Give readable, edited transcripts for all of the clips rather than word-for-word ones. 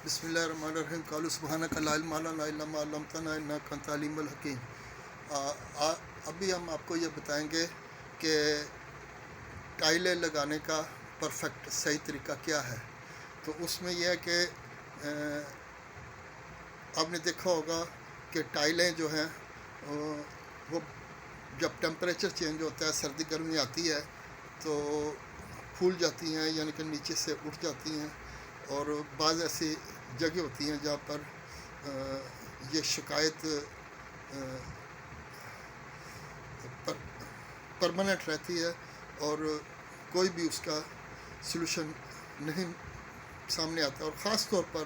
बिस्मिल्लाहिर्रहमानिर्रहीम क़ालू सुब्हानक ला इल्मा लना इल्ला मा अल्लमतना इन्नका अंतल अलीमुल हकीम। अभी हम आपको ये बताएंगे कि टाइलें लगाने का परफेक्ट सही तरीका क्या है। तो उसमें यह है कि आपने देखा होगा कि टाइलें जो हैं वो जब टेम्परेचर चेंज होता है, सर्दी गर्मी आती है तो फूल जाती हैं, यानी कि नीचे से उठ जाती हैं। और बाज़ ऐसी जगह होती हैं जहाँ पर ये शिकायत परमानेंट रहती है और कोई भी उसका सलूशन नहीं सामने आता, और ख़ास तौर पर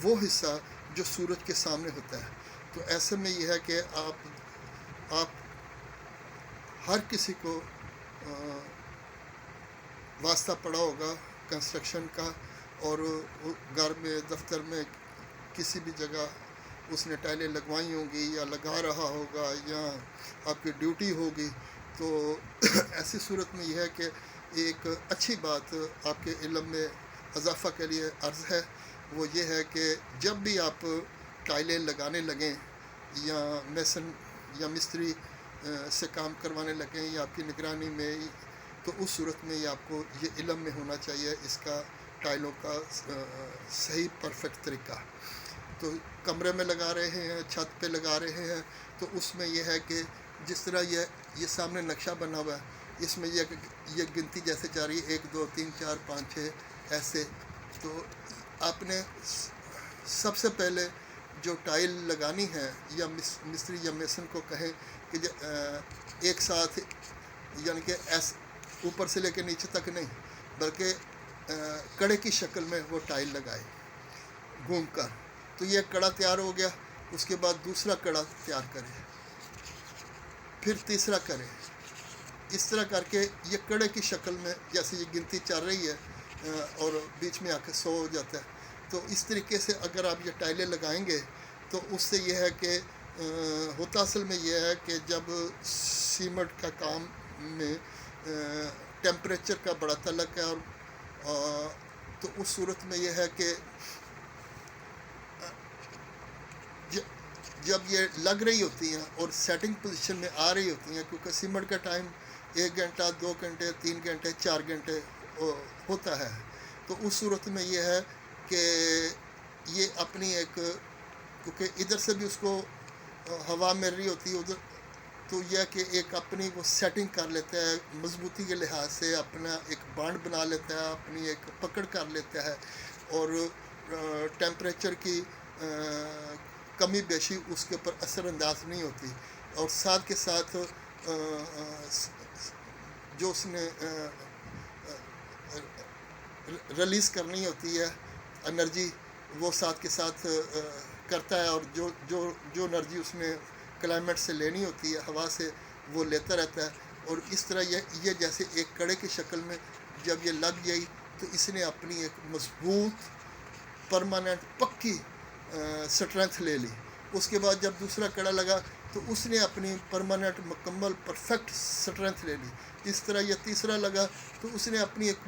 वो हिस्सा जो सूरज के सामने होता है। तो ऐसे में यह है कि आप हर किसी को वास्ता पड़ा होगा कंस्ट्रक्शन का, और घर में, दफ्तर में, किसी भी जगह उसने टाइलें लगवाई होंगी या लगा रहा होगा या आपकी ड्यूटी होगी। तो ऐसी सूरत में यह है कि एक अच्छी बात आपके इल्म में इजाफ़ा के लिए अर्ज़ है, वो ये है कि जब भी आप टाइलें लगाने लगें या मेसन या मिस्त्री से काम करवाने लगें या आपकी निगरानी में, तो उस सूरत में ये आपको ये इल्म में होना चाहिए इसका टाइलों का सही परफेक्ट तरीका। तो कमरे में लगा रहे हैं, छत पे लगा रहे हैं, तो उसमें यह है कि जिस तरह ये सामने नक्शा बना हुआ है, इसमें ये गिनती जैसे जा रही है 1 2 3 4 5 6 ऐसे। तो आपने सबसे पहले जो टाइल लगानी है, या मिस्त्री या मेसन को कहें कि एक साथ, यानी कि ऊपर से लेकर नीचे तक नहीं, बल्कि कड़े की शक्ल में वो टाइल लगाए घूम कर। तो ये कड़ा तैयार हो गया, उसके बाद दूसरा कड़ा तैयार करें, फिर तीसरा करें। इस तरह करके ये कड़े की शक्ल में, जैसे ये गिनती चल रही है और बीच में आके 100 हो जाता है। तो इस तरीके से अगर आप ये टाइलें लगाएंगे तो उससे यह है कि होता असल में यह है कि जब सीमेंट का काम में टेम्परेचर का बड़ा तल्लुक़ है, और तो उस सूरत में यह है कि जब ये लग रही होती हैं और सेटिंग पोजीशन में आ रही होती हैं, क्योंकि सीमेंट का टाइम 1 घंटा 2 घंटे 3 घंटे 4 घंटे होता है। तो उस सूरत में यह है कि ये अपनी एक, क्योंकि इधर से भी उसको हवा मिल रही होती है उधर, तो यह कि एक अपनी वो सेटिंग कर लेता है, मजबूती के लिहाज से अपना एक बांड बना लेता है, अपनी एक पकड़ कर लेता है, और टेम्परेचर की कमी बेशी उसके ऊपर असरअंदाज नहीं होती। और साथ के साथ जो उसने रिलीज़ करनी होती है एनर्जी, वो साथ के साथ करता है, और जो एनर्जी उसने क्लाइमेट से लेनी होती है, हवा से, वो लेता रहता है। और इस तरह ये जैसे एक कड़े की शक्ल में जब ये लग गई, तो इसने अपनी एक मजबूत परमानेंट पक्की स्ट्रेंथ ले ली। उसके बाद जब दूसरा कड़ा लगा तो उसने अपनी परमानेंट मुकम्मल परफेक्ट स्ट्रेंथ ले ली। इस तरह ये तीसरा लगा तो उसने अपनी एक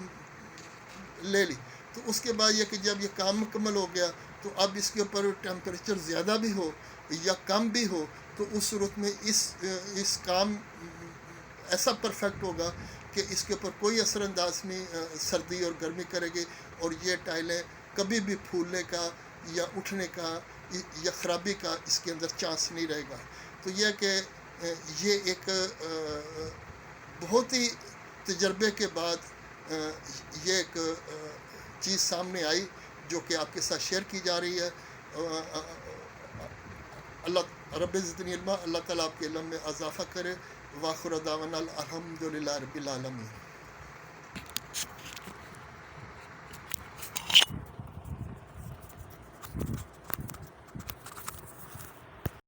ले ली। तो उसके बाद ये कि जब ये काम मुकम्मल हो गया, तो अब इसके ऊपर टेम्परेचर ज़्यादा भी हो या कम भी हो, तो उस सूरत में इस काम ऐसा परफेक्ट होगा कि इसके ऊपर कोई असरअंदाज नहीं सर्दी और गर्मी करेगी, और ये टाइलें कभी भी फूलने का या उठने का या ख़राबी का इसके अंदर चांस नहीं रहेगा। तो यह कि ये एक बहुत ही तजर्बे के बाद ये एक चीज़ सामने आई जो कि आपके साथ शेयर की जा रही है। अल्लाह रब्बे ज़िदनी इल्मा, अल्लाह ताला आपके इल्म में इजाफ़ा करे। वाखिर दावाना अल्हम्दुलिल्लाहि रब्बिल आलमीन।